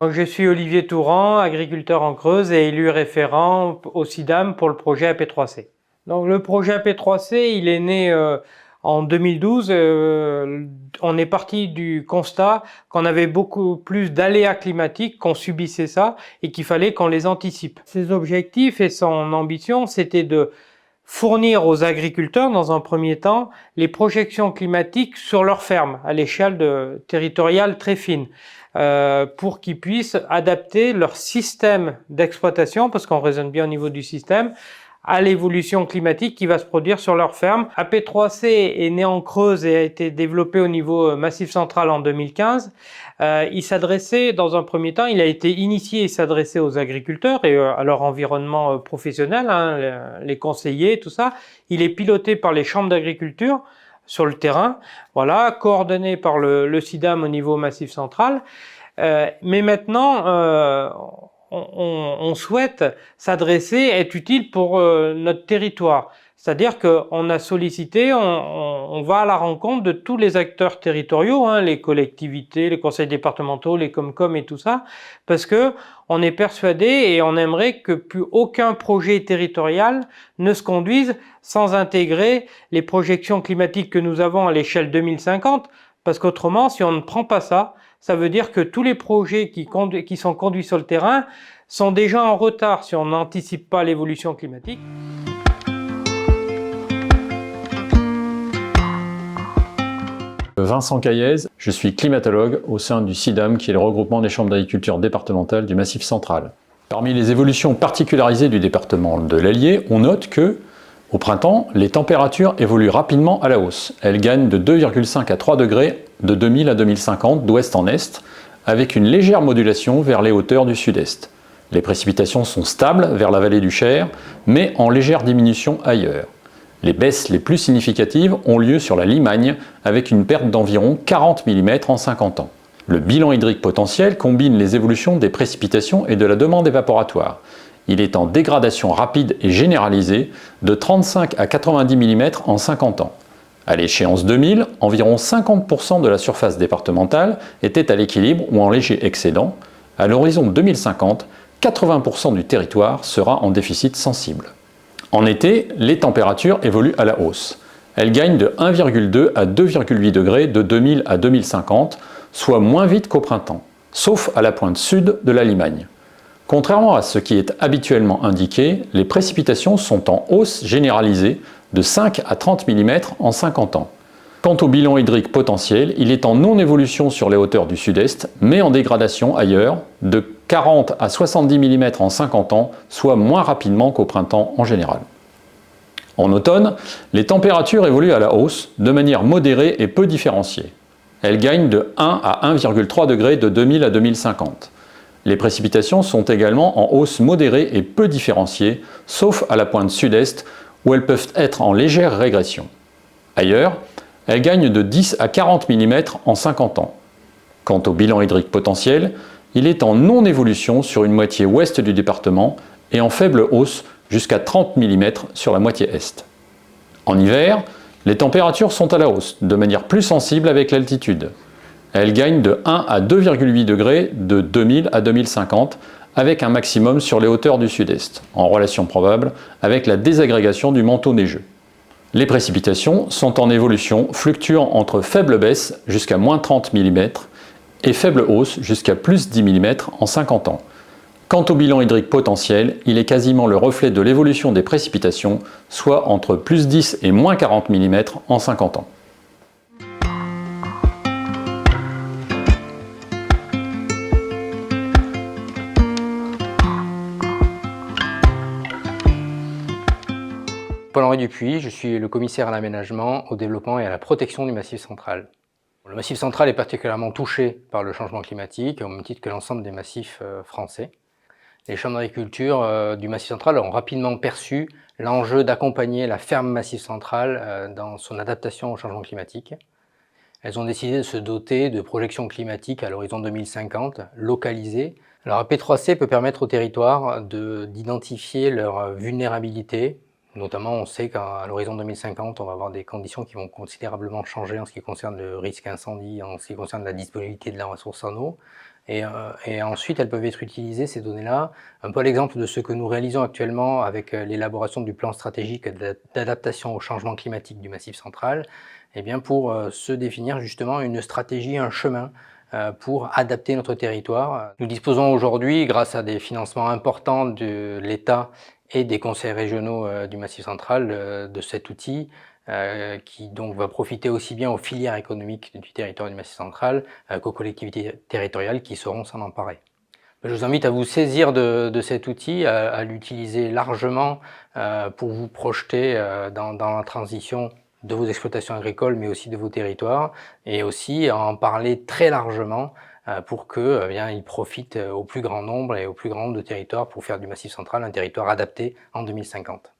Donc, je suis Olivier Touran, agriculteur en Creuse et élu référent au CIDAM pour le projet AP3C. Donc, le projet AP3C, il est né en 2012. On est parti du constat qu'on avait beaucoup plus d'aléas climatiques, qu'on subissait ça et qu'il fallait qu'on les anticipe. Ses objectifs et son ambition, c'était de fournir aux agriculteurs, dans un premier temps, les projections climatiques sur leur ferme, à l'échelle territoriale très fine, pour qu'ils puissent adapter leur système d'exploitation, parce qu'on raisonne bien au niveau du système, à l'évolution climatique qui va se produire sur leur ferme. AP3C est né en Creuse et a été développé au niveau Massif Central en 2015. Il s'adressait, dans un premier temps, il a été initié et s'adressait aux agriculteurs et à leur environnement professionnel, hein, les conseillers, tout ça. Il est piloté par les chambres d'agriculture sur le terrain, voilà, coordonné par le CIDAM au niveau Massif Central. Mais maintenant, on souhaite s'adresser, être utile pour notre territoire. C'est-à-dire qu'on a sollicité, on va à la rencontre de tous les acteurs territoriaux, hein, les collectivités, les conseils départementaux, les Comcom et tout ça, parce que on est persuadé et on aimerait que plus aucun projet territorial ne se conduise sans intégrer les projections climatiques que nous avons à l'échelle 2050, parce qu'autrement, si on ne prend pas ça, ça veut dire que tous les projets qui sont conduits sur le terrain sont déjà en retard si on n'anticipe pas l'évolution climatique. Vincent Caillez, je suis climatologue au sein du CIDAM, qui est le regroupement des chambres d'agriculture départementales du Massif Central. Parmi les évolutions particularisées du département de l'Allier, on note que, au printemps, les températures évoluent rapidement à la hausse. Elles gagnent de 2,5 à 3 degrés de 2000 à 2050 d'ouest en est, avec une légère modulation vers les hauteurs du sud-est. Les précipitations sont stables vers la vallée du Cher, mais en légère diminution ailleurs. Les baisses les plus significatives ont lieu sur la Limagne, avec une perte d'environ 40 mm en 50 ans. Le bilan hydrique potentiel combine les évolutions des précipitations et de la demande évaporatoire. Il est en dégradation rapide et généralisée de 35 à 90 mm en 50 ans. À l'échéance 2000, environ 50% de la surface départementale était à l'équilibre ou en léger excédent. À l'horizon 2050, 80% du territoire sera en déficit sensible. En été, les températures évoluent à la hausse. Elles gagnent de 1,2 à 2,8 degrés de 2000 à 2050, soit moins vite qu'au printemps, sauf à la pointe sud de la Limagne. Contrairement à ce qui est habituellement indiqué, les précipitations sont en hausse généralisée de 5 à 30 mm en 50 ans. Quant au bilan hydrique potentiel, il est en non-évolution sur les hauteurs du sud-est, mais en dégradation ailleurs, de 40 à 70 mm en 50 ans, soit moins rapidement qu'au printemps en général. En automne, les températures évoluent à la hausse, de manière modérée et peu différenciée. Elles gagnent de 1 à 1,3 degrés de 2000 à 2050. Les précipitations sont également en hausse modérée et peu différenciée, sauf à la pointe sud-est, où elles peuvent être en légère régression. Ailleurs, elles gagnent de 10 à 40 mm en 50 ans. Quant au bilan hydrique potentiel, il est en non-évolution sur une moitié ouest du département et en faible hausse jusqu'à 30 mm sur la moitié est. En hiver, les températures sont à la hausse, de manière plus sensible avec l'altitude. Elles gagnent de 1 à 2,8 degrés de 2000 à 2050, avec un maximum sur les hauteurs du sud-est, en relation probable avec la désagrégation du manteau neigeux. Les précipitations sont en évolution, fluctuant entre faible baisse jusqu'à moins 30 mm et faible hausse jusqu'à plus 10 mm en 50 ans. Quant au bilan hydrique potentiel, il est quasiment le reflet de l'évolution des précipitations, soit entre plus 10 et moins 40 mm en 50 ans. Paul-Henri Dupuis, je suis le commissaire à l'aménagement, au développement et à la protection du Massif Central. Le Massif Central est particulièrement touché par le changement climatique, au même titre que l'ensemble des massifs français. Les chambres d'agriculture du Massif Central ont rapidement perçu l'enjeu d'accompagner la ferme Massif Central dans son adaptation au changement climatique. Elles ont décidé de se doter de projections climatiques à l'horizon 2050, localisées. Alors AP3C peut permettre aux territoires d'identifier leur vulnérabilité, Notamment, on sait qu'à l'horizon 2050, on va avoir des conditions qui vont considérablement changer en ce qui concerne le risque incendie, en ce qui concerne la disponibilité de la ressource en eau. Et ensuite, elles peuvent être utilisées, ces données-là, un peu à l'exemple de ce que nous réalisons actuellement avec l'élaboration du plan stratégique d'adaptation au changement climatique du Massif central, eh bien pour se définir justement une stratégie, un chemin pour adapter notre territoire. Nous disposons aujourd'hui, grâce à des financements importants de l'État et des conseils régionaux du Massif central, de cet outil qui donc va profiter aussi bien aux filières économiques du territoire du Massif central qu'aux collectivités territoriales qui sauront s'en emparer. Je vous invite à vous saisir de cet outil, à l'utiliser largement pour vous projeter dans la transition de vos exploitations agricoles, mais aussi de vos territoires, et aussi à en parler très largement pour que il profite au plus grand nombre et au plus grand nombre de territoires pour faire du Massif central un territoire adapté en 2050.